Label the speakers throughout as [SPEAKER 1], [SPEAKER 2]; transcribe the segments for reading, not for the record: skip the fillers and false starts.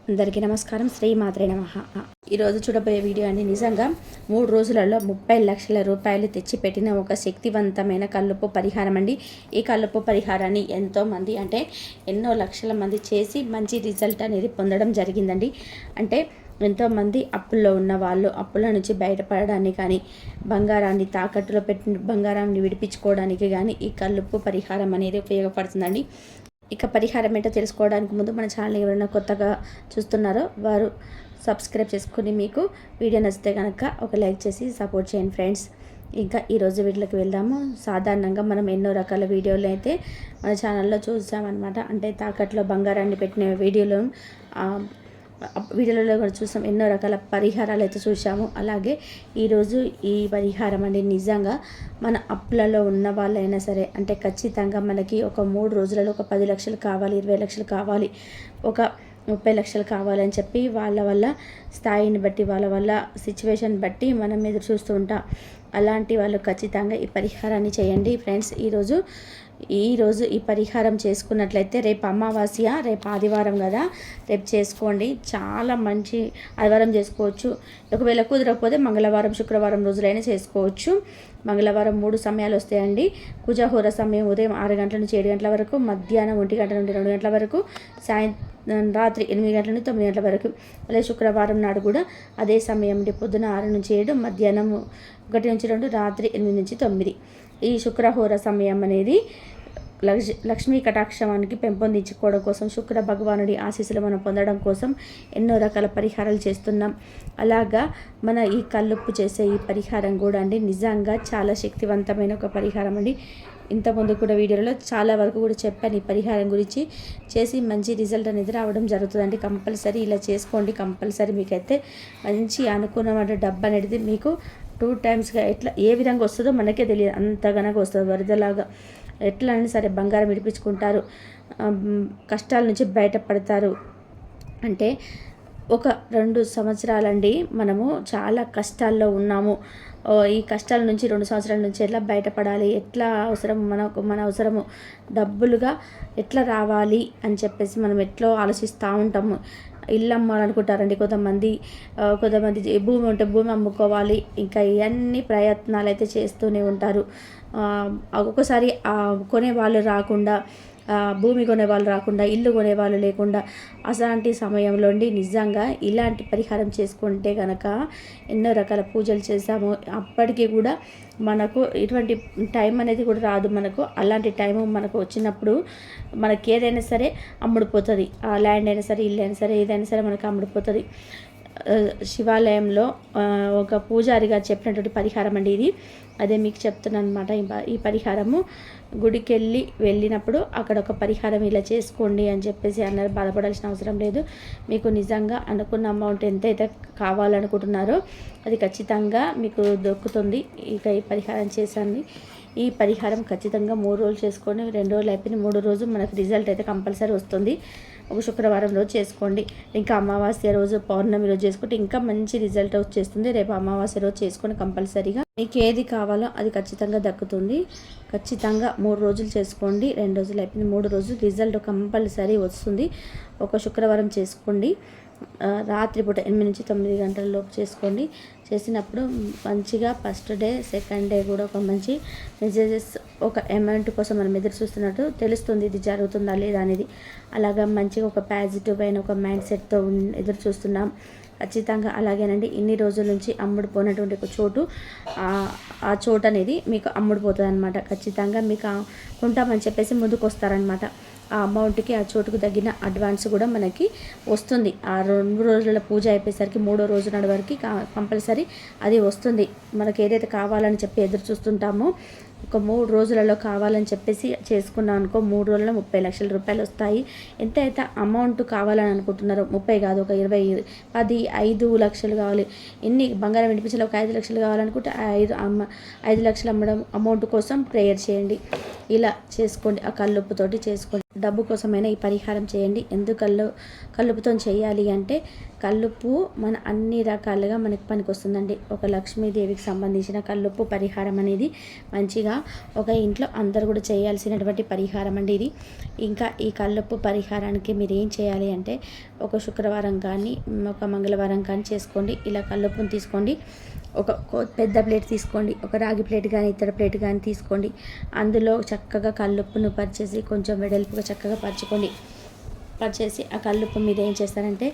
[SPEAKER 1] అందరికీ నమస్కారం. శ్రీ మాత్రే నమః. ఈరోజు చూడబోయే వీడియో అండి నిజంగా 3 రోజులలో 30 లక్షల రూపాయలు తెచ్చిపెట్టిన ఒక శక్తివంతమైన కల్లుప్పు పరిహారం అండి. ఈ కల్లుప్పు పరిహారాన్ని ఎంతోమంది అంటే ఎన్నో లక్షల మంది చేసి మంచి రిజల్ట్ అనేది పొందడం జరిగిందండి. అంటే ఎంతోమంది అప్పుల్లో ఉన్న వాళ్ళు అప్పుల నుంచి బయటపడడానికి కానీ బంగారాన్ని తాకట్టులో పెట్టిన బంగారాన్ని విడిపించుకోవడానికి కానీ ఈ కల్లుప్పు పరిహారం అనేది ఉపయోగపడుతుందండి. ఇక పరిహారం ఏంటో తెలుసుకోవడానికి ముందు మన ఛానల్ ఎవరైనా కొత్తగా చూస్తున్నారో వారు సబ్స్క్రైబ్ చేసుకుని మీకు వీడియో నచ్చితే కనుక ఒక లైక్ చేసి సపోర్ట్ చేయండి ఫ్రెండ్స్. ఇంకా ఈరోజు వీడియోకి వెళ్దాము. సాధారణంగా మనం ఎన్నో రకాల వీడియోలు అయితే మన ఛానల్లో చూసామన్నమాట. అంటే తాకట్లో బంగారాన్ని పెట్టిన వీడియోలలో కూడా చూసాం, ఎన్నో రకాల పరిహారాలు అయితే చూసాము. అలాగే ఈరోజు ఈ పరిహారం అండి నిజంగా మన అప్పులలో ఉన్న వాళ్ళైనా సరే అంటే ఖచ్చితంగా మనకి ఒక 3 రోజులలో ఒక 10 లక్షలు కావాలి, 20 లక్షలు కావాలి, ఒక 30 లక్షలు కావాలని చెప్పి వాళ్ళ వల్ల స్థాయిని బట్టి వాళ్ళ వల్ల సిచ్యువేషన్ బట్టి మనం ఎదురు చూస్తూ ఉంటాం. అలాంటి వాళ్ళు ఖచ్చితంగా ఈ పరిహారాన్ని చేయండి ఫ్రెండ్స్. ఈరోజు ఈ పరిహారం చేసుకున్నట్లయితే రేపు అమావాస్య, రేపు ఆదివారం కదా, రేపు చేసుకోండి. చాలా మంచి ఆదివారం చేసుకోవచ్చు. ఒకవేళ కుదరకపోతే మంగళవారం, శుక్రవారం రోజులైనా చేసుకోవచ్చు. మంగళవారం 3 సమయాలు వస్తాయండి. కుజహోర సమయం ఉదయం 6 గంటల నుంచి 7 గంటల వరకు, మధ్యాహ్నం 1 గంట నుండి 2 గంటల వరకు, రాత్రి 8 గంటల నుండి 9 గంటల వరకు. అలాగే శుక్రవారం నాడు కూడా అదే సమయం అండి. పొద్దున 6 నుంచి 7, మధ్యాహ్నం 1 నుంచి 2, రాత్రి 8 నుంచి 9. ఈ శుక్రహోర సమయం అనేది లక్ష్మీ కటాక్షానికి పెంపొందించుకోవడం కోసం, శుక్ర భగవానుడి ఆశీస్సులు మనం పొందడం కోసం ఎన్నో రకాల పరిహారాలు చేస్తున్నాం. అలాగా మన ఈ కల్లుప్పు చేసే ఈ పరిహారం కూడా అండి నిజంగా చాలా శక్తివంతమైన ఒక పరిహారం అండి. ఇంతకుముందు కూడా వీడియోలో చాలా వరకు కూడా చెప్పాను ఈ పరిహారం గురించి. చేసి మంచి రిజల్ట్ అనేది రావడం జరుగుతుందండి. కంపల్సరీ ఇలా చేసుకోండి. కంపల్సరీ మీకైతే మంచి అనుకున్నమైన డబ్బు అనేది మీకు 2 టైమ్స్గా ఎట్లా ఏ విధంగా వస్తుందో మనకే తెలియదు, అంతగానగా వస్తుంది వరదలాగా. ఎట్లా అయినా సరే బంగారం విడిపించుకుంటారు, కష్టాల నుంచి బయటపడతారు. అంటే ఒక 2 సంవత్సరాలండి మనము చాలా కష్టాల్లో ఉన్నాము. ఈ కష్టాల నుంచి 2 సంవత్సరాల నుంచి ఎట్లా బయటపడాలి, ఎట్లా అవసరం మన అవసరము డబ్బులుగా ఎట్లా రావాలి అని చెప్పేసి మనం ఎట్లా ఆలోచిస్తూ ఉంటాము. ఇల్లు అమ్మాలనుకుంటారండి కొంతమంది భూమి ఉంటే భూమి అమ్ముకోవాలి. ఇంకా ఇవన్నీ ప్రయత్నాలు అయితే చేస్తూనే ఉంటారు. ఒక్కొక్కసారి కొనేవాళ్ళు రాకుండా, భూమి కొనేవాళ్ళు రాకుండా, ఇల్లు కొనేవాళ్ళు లేకుండా, అలాంటి సమయంలో నిజంగా ఇలాంటి పరిహారం చేసుకుంటే కనుక ఎన్నో రకాల పూజలు చేసాము, అప్పటికి కూడా మనకు ఇటువంటి టైం అనేది కూడా రాదు మనకు. అలాంటి టైము మనకు వచ్చినప్పుడు మనకి ఏదైనా సరే అమ్ముడుపోతుంది. ఆ ల్యాండ్ అయినా సరే, ఇల్లు అయినా సరే, ఏదైనా సరే మనకు అమ్ముడుపోతుంది. శివాలయంలో ఒక పూజారి గారు చెప్పినటువంటి పరిహారం అండి ఇది. అదే మీకు చెప్తున్నాను అనమాట. ఈ పరిహారము గుడికి వెళ్ళినప్పుడు అక్కడ ఒక పరిహారం ఇలా చేసుకోండి అని చెప్పేసి అన్నారు. బాధపడాల్సిన అవసరం లేదు. మీకు నిజంగా అనుకున్న అమౌంట్ ఎంతైతే కావాలనుకుంటున్నారో అది ఖచ్చితంగా మీకు దొరుకుతుంది. ఇక ఈ పరిహారం చేశాను. ఈ పరిహారం ఖచ్చితంగా 3 రోజులు చేసుకొని 2 రోజులు అయిపోయిన 3 రోజు మనకు రిజల్ట్ అయితే కంపల్సరీ వస్తుంది. ఒక శుక్రవారం రోజు చేసుకోండి. ఇంకా అమావాస్య రోజు, పౌర్ణమి రోజు చేసుకుంటే ఇంకా మంచి రిజల్ట్ వచ్చేస్తుంది. రేపు అమావాస్య రోజు చేసుకొని కంపల్సరీగా మీకు ఏది కావాలో అది ఖచ్చితంగా దక్కుతుంది. ఖచ్చితంగా 3 రోజులు చేసుకోండి. 2 రోజులు అయిపోయింది, 3 రోజులు రిజల్ట్ కంపల్సరీ వస్తుంది. ఒక శుక్రవారం చేసుకోండి. రాత్రిపూట 8 నుంచి 9 గంటల లోపు చేసుకోండి. చేసినప్పుడు మంచిగా ఫస్ట్ డే, సెకండ్ డే కూడా ఒక మంచి మెసేజెస్, ఒక అమౌంట్ కోసం మనం ఎదురు చూస్తున్నట్టు తెలుస్తుంది, ఇది జరుగుతుందా లేదా అనేది. అలాగా మంచిగా ఒక పాజిటివ్ అయిన ఒక మైండ్ సెట్తో ఎదురు చూస్తున్నాం. ఖచ్చితంగా అలాగేనండి. ఇన్ని రోజుల నుంచి అమ్ముడుపోయినటువంటి ఒక చోటు, ఆ చోటు అనేది మీకు అమ్ముడుపోతుంది అనమాట. ఖచ్చితంగా మీకు కొంటామని చెప్పేసి ముందుకు వస్తారనమాట. ఆ అమౌంట్కి, ఆ చోటుకు తగిన అడ్వాన్స్ కూడా మనకి వస్తుంది. ఆ 2 రోజుల పూజ అయిపోయేసరికి 3వ రోజు నాడు వరకు కంపల్సరీ అది వస్తుంది. మనకి ఏదైతే కావాలని చెప్పి ఎదురు చూస్తుంటామో ఒక 3 రోజులలో కావాలని చెప్పేసి చేసుకున్నాం అనుకో, 3 రోజుల్లో 30 లక్షల రూపాయలు వస్తాయి. ఎంత అయితే అమౌంట్ కావాలని అనుకుంటున్నారో, 30 కాదు, ఒక 20, 10, 5 లక్షలు కావాలి. ఎన్ని బంగారం వినిపించాలి, ఒక 5 లక్షలు కావాలనుకుంటే 5 లక్షలు అమ్మడం అమౌంట్ కోసం ప్రేయర్ చేయండి. ఇలా చేసుకోండి. ఆ కల్లుప్పుతోటి చేసుకోండి. డబ్బు కోసమైనా ఈ పరిహారం చేయండి. ఎందుకు కల్లుపుతో చేయాలి అంటే కల్లుప్పు మన అన్ని రకాలుగా మనకి పనికొస్తుందండి. ఒక లక్ష్మీదేవికి సంబంధించిన కల్లుప్పు పరిహారం అనేది మంచిగా ఒక ఇంట్లో అందరూ కూడా చేయాల్సినటువంటి పరిహారం అండి ఇది. ఇంకా ఈ కల్లుప్పు పరిహారానికి మీరు ఏం చేయాలి అంటే ఒక శుక్రవారం కానీ ఒక మంగళవారం కానీ చేసుకోండి. ఇలా కల్లుప్పుని తీసుకోండి, ఒక పెద్ద ప్లేట్ తీసుకోండి, ఒక రాగి ప్లేట్ కానీ ఇతర ప్లేట్ కానీ తీసుకోండి. అందులో చక్కగా కల్లుప్పును పరిచేసి కొంచెం వెడల్పుగా చక్కగా పరిచేసి ఆ కల్లుప్పు మీద ఏం చేస్తారంటే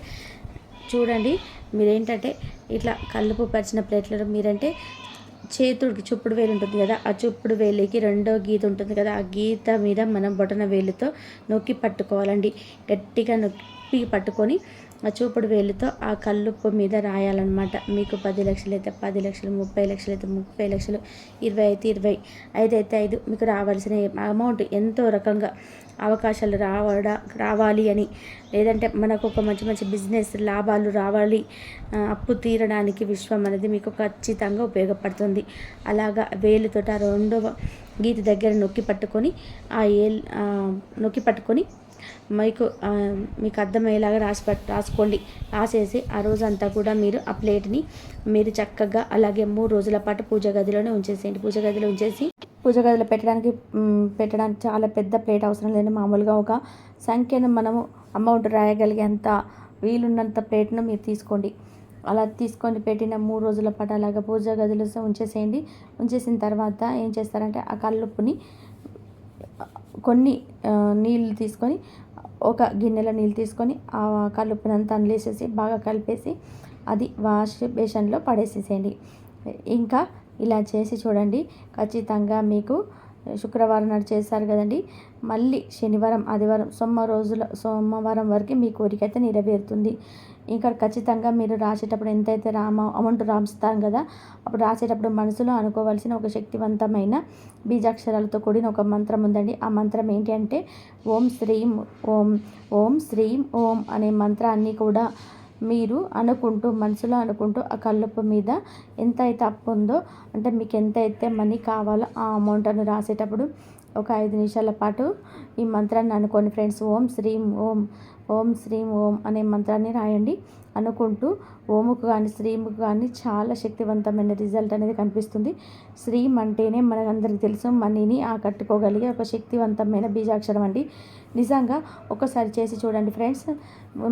[SPEAKER 1] చూడండి, మీరేంటంటే ఇట్లా కల్లుప్పు పరిచిన ప్లేట్లలో మీరంటే చేతుడికి చూపుడు వేలు ఉంటుంది కదా, ఆ చూపుడు వేలికి రెండో గీత ఉంటుంది కదా, ఆ గీత మీద మనం బొటన వేలుతో నొక్కి పట్టుకోవాలండి. గట్టిగా నొక్కి పట్టుకొని ఆ చూపుడు వేలుతో ఆ కల్లుప్పు మీద రాయాలన్నమాట. మీకు 10 లక్షలు అయితే 10 లక్షలు, 30 లక్షలు అయితే 30 లక్షలు, 20 అయితే 20, 5 అయితే 5, మీకు రావాల్సిన అమౌంట్ ఎంతో రకంగా అవకాశాలు రావాలి అని, లేదంటే మనకు ఒక మంచి మంచి బిజినెస్ లాభాలు రావాలి, అప్పు తీరడానికి విశ్వం అనేది మీకు ఖచ్చితంగా ఉపయోగపడుతుంది. అలాగా వేలుతో ఆ రెండవ గీత దగ్గర నొక్కి పట్టుకొని మీకు అర్థమయ్యేలాగా రాసుకోండి. రాసేసి ఆ రోజంతా కూడా మీరు ఆ ప్లేట్ని మీరు చక్కగా అలాగే 3 రోజుల పాటు పూజ గదిలోనే ఉంచేసేయండి. పూజ గదిలో పెట్టడానికి చాలా పెద్ద ప్లేట్ అవసరం లేదు. మామూలుగా ఒక సంఖ్యను మనము అమౌంట్ రాయగలిగేంత వీలున్నంత ప్లేట్ను మీరు తీసుకోండి. అలా తీసుకొని పెట్టిన 3 రోజుల పాటు అలాగా పూజ గదిలో ఉంచేసేయండి. ఉంచేసిన తర్వాత ఏం చేస్తారంటే ఆ కల్లుప్పుని కొన్ని నీళ్ళు తీసుకొని, ఒక గిన్నెలో నీళ్ళు తీసుకొని ఆ కల్లుప్పునంతా అందులో బాగా కలిపేసి అది వాష్ బేషన్లో పడేసేసేయండి. ఇంకా ఇలా చేసి చూడండి, ఖచ్చితంగా మీకు శుక్రవారం నాడు చేస్తారు కదండి, మళ్ళీ శనివారం, ఆదివారం, సోమవారం వరకు మీ కోరిక అయితే నెరవేరుతుంది. ఇంకా ఖచ్చితంగా మీరు రాసేటప్పుడు ఎంతైతే అమౌంట్ రాస్తాం కదా, అప్పుడు రాసేటప్పుడు మనసులో అనుకోవాల్సిన ఒక శక్తివంతమైన బీజాక్షరాలతో కూడిన ఒక మంత్రం ఉందండి. ఆ మంత్రం ఏంటి అంటే ఓం శ్రీం ఓం, ఓం శ్రీం ఓం అనే మంత్రాన్ని కూడా మీరు మనసులో అనుకుంటూ ఆ కల్లుప్పు మీద ఎంత అయితే అప్పు ఉందో, అంటే మీకు ఎంత అయితే మనీ కావాలో ఆ అమౌంట్ అని రాసేటప్పుడు ఒక 5 నిమిషాల పాటు ఈ మంత్రాన్ని అనుకోండి ఫ్రెండ్స్. ఓం శ్రీం ఓం, ఓం శ్రీం ఓం అనే మంత్రాన్ని రాయండి. అనుకుంటూ ఓముకు కానీ శ్రీముకు కానీ చాలా శక్తివంతమైన రిజల్ట్ అనేది కనిపిస్తుంది. శ్రీం అంటేనే మనకందరికీ తెలుసు, మనీని ఆకట్టుకోగలిగే ఒక శక్తివంతమైన బీజాక్షరం అండి. నిజంగా ఒకసారి చేసి చూడండి ఫ్రెండ్స్,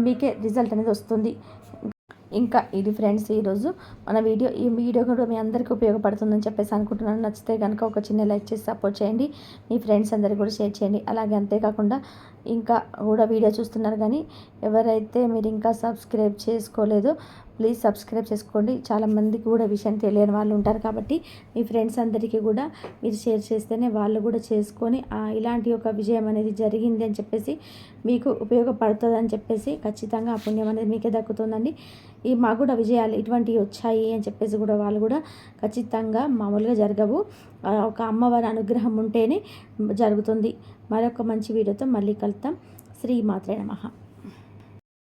[SPEAKER 1] మీకే రిజల్ట్ అనేది వస్తుంది. ఇంకా ఇది ఫ్రెండ్స్ ఈరోజు మన ఈ వీడియో కూడా మీ అందరికీ ఉపయోగపడుతుందని చెప్పేసి అనుకుంటున్నాను. నచ్చితే కనుక ఒక చిన్న లైక్ చేసి సపోర్ట్ చేయండి. మీ ఫ్రెండ్స్ అందరికీ కూడా షేర్ చేయండి. అలాగే అంతేకాకుండా ఇంకా కూడా వీడియో చూస్తున్నారు కానీ ఎవరైతే మీరు ఇంకా సబ్స్క్రైబ్ చేసుకోలేదో ప్లీజ్ సబ్స్క్రైబ్ చేసుకోండి. చాలామందికి కూడా విషయం తెలియని వాళ్ళు ఉంటారు కాబట్టి మీ ఫ్రెండ్స్ అందరికీ కూడా మీరు షేర్ చేస్తేనే వాళ్ళు కూడా చేసుకొని ఇలాంటి ఒక విజయం అనేది జరిగింది అని చెప్పేసి మీకు ఉపయోగపడుతుంది అని చెప్పేసి ఖచ్చితంగా ఆ పుణ్యం అనేది మీకే దక్కుతుందండి. మాకు కూడా విజయాలు ఇటువంటివి వచ్చాయి అని చెప్పేసి కూడా వాళ్ళు కూడా ఖచ్చితంగా మామూలుగా జరగవు, ఒక అమ్మవారి అనుగ్రహం ఉంటేనే జరుగుతుంది. మరొక మంచి వీడియోతో మళ్ళీ కలుద్దాం. శ్రీమాత్రే నమః.